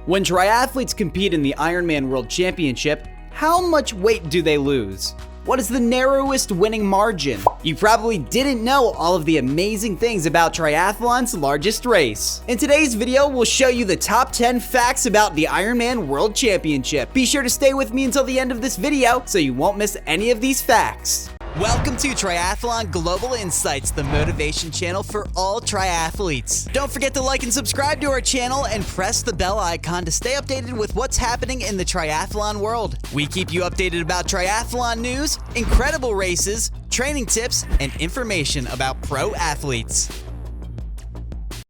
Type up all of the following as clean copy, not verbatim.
When triathletes compete in the Ironman World Championship, how much weight do they lose? What is the narrowest winning margin? You probably didn't know all of the amazing things about triathlon's largest race. In today's video, we'll show you the top 10 facts about the Ironman World Championship. Be sure to stay with me until the end of this video so you won't miss any of these facts. Welcome to Triathlon Global Insights, the motivation channel for all triathletes. Don't forget to like and subscribe to our channel and press the bell icon to stay updated with what's happening in the triathlon world. We keep you updated about triathlon news, incredible races, training tips, and information about pro athletes.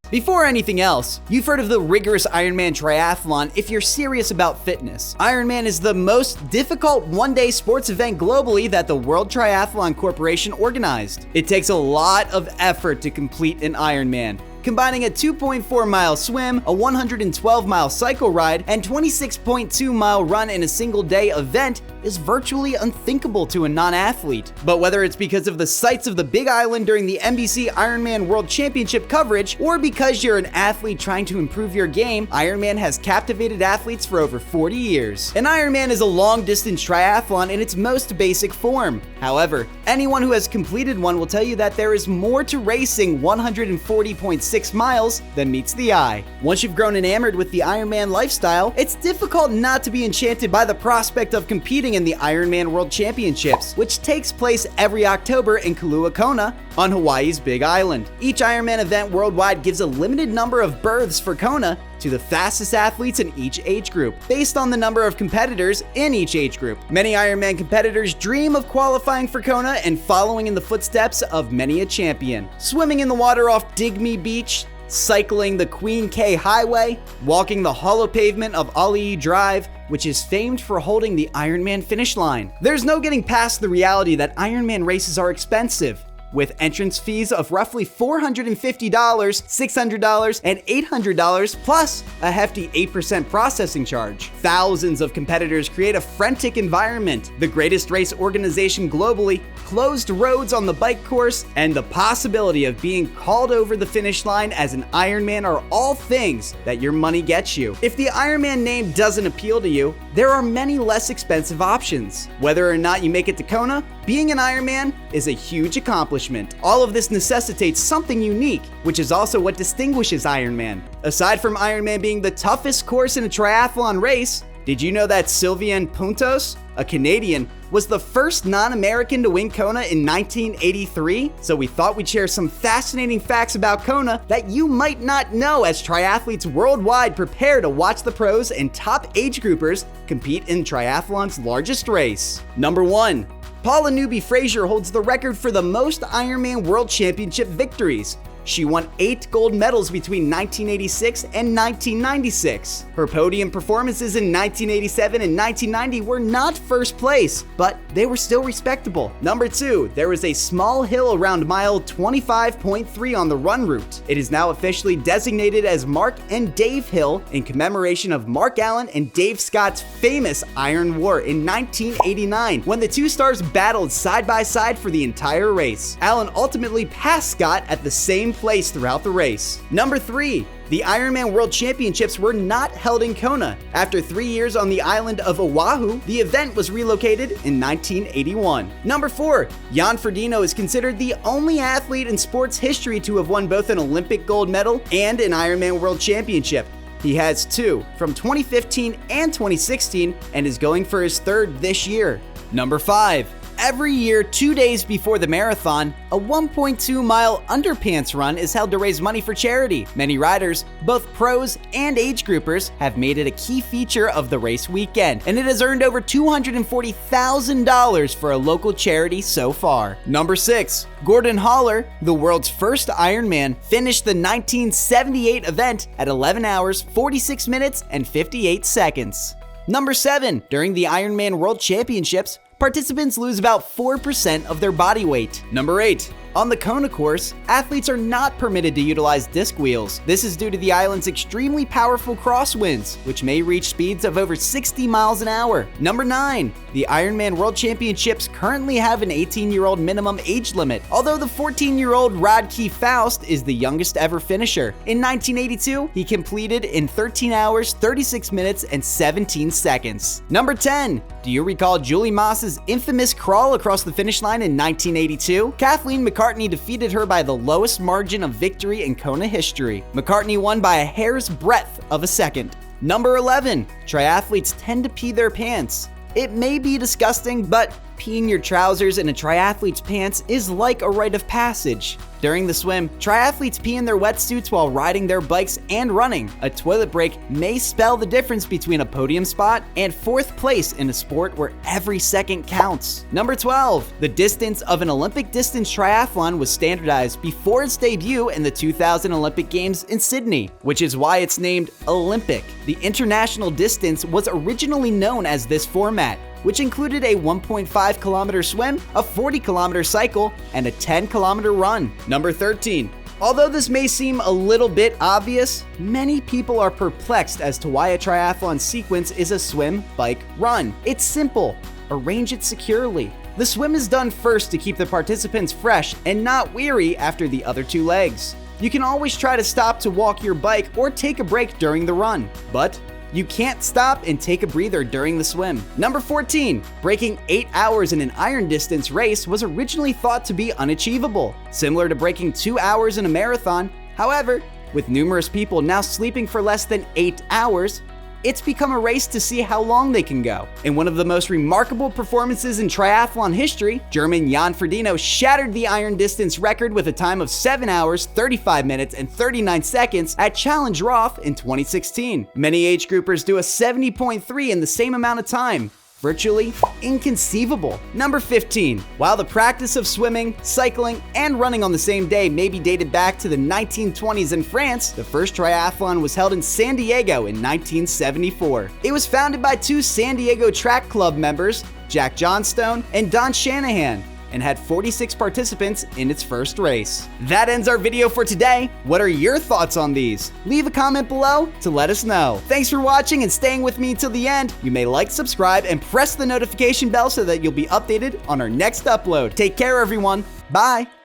Before anything else, you've heard of the rigorous Ironman triathlon if you're serious about fitness. Ironman is the most difficult one-day sports event globally that the World Triathlon Corporation organized. It takes a lot of effort to complete an Ironman, combining a 2.4-mile swim, a 112-mile cycle ride, and 26.2-mile run in a single-day event is virtually unthinkable to a non-athlete. But whether it's because of the sights of the Big Island during the NBC Ironman World Championship coverage, or because you're an athlete trying to improve your game, Ironman has captivated athletes for over 40 years. An Ironman is a long-distance triathlon in its most basic form. However, anyone who has completed one will tell you that there is more to racing 140.6 miles than meets the eye. Once you've grown enamored with the Ironman lifestyle, it's difficult not to be enchanted by the prospect of competing in the Ironman World Championships, which takes place every October in Kona on Hawaii's Big Island. Each Ironman event worldwide gives a limited number of berths for Kona to the fastest athletes in each age group, based on the number of competitors in each age group. Many Ironman competitors dream of qualifying for Kona and following in the footsteps of many a champion. Swimming in the water off Digby Beach, cycling the Queen K Highway, walking the hollow pavement of Ali Drive, which is famed for holding the Ironman finish line. There's no getting past the reality that Ironman races are expensive, with entrance fees of roughly $450, $600, and $800, plus a hefty 8% processing charge. Thousands of competitors create a frantic environment. The greatest race organization globally, closed roads on the bike course, and the possibility of being called over the finish line as an Ironman are all things that your money gets you. If the Ironman name doesn't appeal to you, there are many less expensive options. Whether or not you make it to Kona, being an Ironman is a huge accomplishment. All of this necessitates something unique, which is also what distinguishes Ironman. Aside from Ironman being the toughest course in a triathlon race, did you know that Sylviane Puntos, a Canadian, was the first non-American to win Kona in 1983? So we thought we'd share some fascinating facts about Kona that you might not know as triathletes worldwide prepare to watch the pros and top age groupers compete in triathlon's largest race. Number 1. Paula Newby-Fraser holds the record for the most Ironman World Championship victories. She won 8 gold medals between 1986 and 1996. Her podium performances in 1987 and 1990 were not first place, but they were still respectable. Number 2, there is a small hill around mile 25.3 on the run route. It is now officially designated as Mark and Dave Hill in commemoration of Mark Allen and Dave Scott's famous Iron War in 1989, when the two stars battled side by side for the entire race. Allen ultimately passed Scott at the same place throughout the race. Number 3, the Ironman World Championships were not held in Kona. After 3 years on the island of Oahu, the event was relocated in 1981. Number 4, Jan Frodeno is considered the only athlete in sports history to have won both an Olympic gold medal and an Ironman World Championship. He has 2 from 2015 and 2016 and is going for his 3rd this year. Number 5, every year, 2 days before the marathon, a 1.2-mile underpants run is held to raise money for charity. Many riders, both pros and age groupers, have made it a key feature of the race weekend, and it has earned over $240,000 for a local charity so far. Number 6, Gordon Haller, the world's first Ironman, finished the 1978 event at 11 hours, 46 minutes, and 58 seconds. Number 7, during the Ironman World Championships, participants lose about 4% of their body weight. Number 8, On the Kona course, athletes are not permitted to utilize disc wheels. This is due to the island's extremely powerful crosswinds, which may reach speeds of over 60 miles an hour. Number 9. The Ironman World Championships currently have an 18-year-old minimum age limit, although the 14-year-old Rodkey Faust is the youngest ever finisher. In 1982, he completed in 13 hours, 36 minutes, and 17 seconds. Number 10. Do you recall Julie Moss's infamous crawl across the finish line in 1982? Kathleen McCartney defeated her by the lowest margin of victory in Kona history. McCartney won by a hair's breadth of a second. Number 11. Triathletes tend to pee their pants. It may be disgusting, but peeing your trousers in a triathlete's pants is like a rite of passage. During the swim, triathletes pee in their wetsuits while riding their bikes and running. A toilet break may spell the difference between a podium spot and 4th place in a sport where every second counts. Number 12. The distance of an Olympic distance triathlon was standardized before its debut in the 2000 Olympic Games in Sydney, which is why it's named Olympic. The international distance was originally known as this format, which included a 1.5 kilometer swim, a 40 kilometer cycle, and a 10 kilometer run. Number 13. Although this may seem a little bit obvious, many people are perplexed as to why a triathlon sequence is a swim, bike, run. It's simple. Arrange it securely. The swim is done first to keep the participants fresh and not weary after the other 2 legs. You can always try to stop to walk your bike or take a break during the run, but you can't stop and take a breather during the swim. Number 14. Breaking 8 hours in an iron distance race was originally thought to be unachievable, similar to breaking 2 hours in a marathon. However, with numerous people now sleeping for less than 8 hours, it's become a race to see how long they can go. In one of the most remarkable performances in triathlon history, German Jan Frodeno shattered the iron distance record with a time of 7 hours, 35 minutes, and 39 seconds at Challenge Roth in 2016. Many age groupers do a 70.3 in the same amount of time. Virtually inconceivable. Number 15. While the practice of swimming, cycling, and running on the same day may be dated back to the 1920s in France, the first triathlon was held in San Diego in 1974. It was founded by 2 San Diego Track Club members, Jack Johnstone and Don Shanahan, and had 46 participants in its first race. That ends our video for today. What are your thoughts on these? Leave a comment below to let us know. Thanks for watching and staying with me until the end. You may like, subscribe, and press the notification bell so that you'll be updated on our next upload. Take care, everyone. Bye.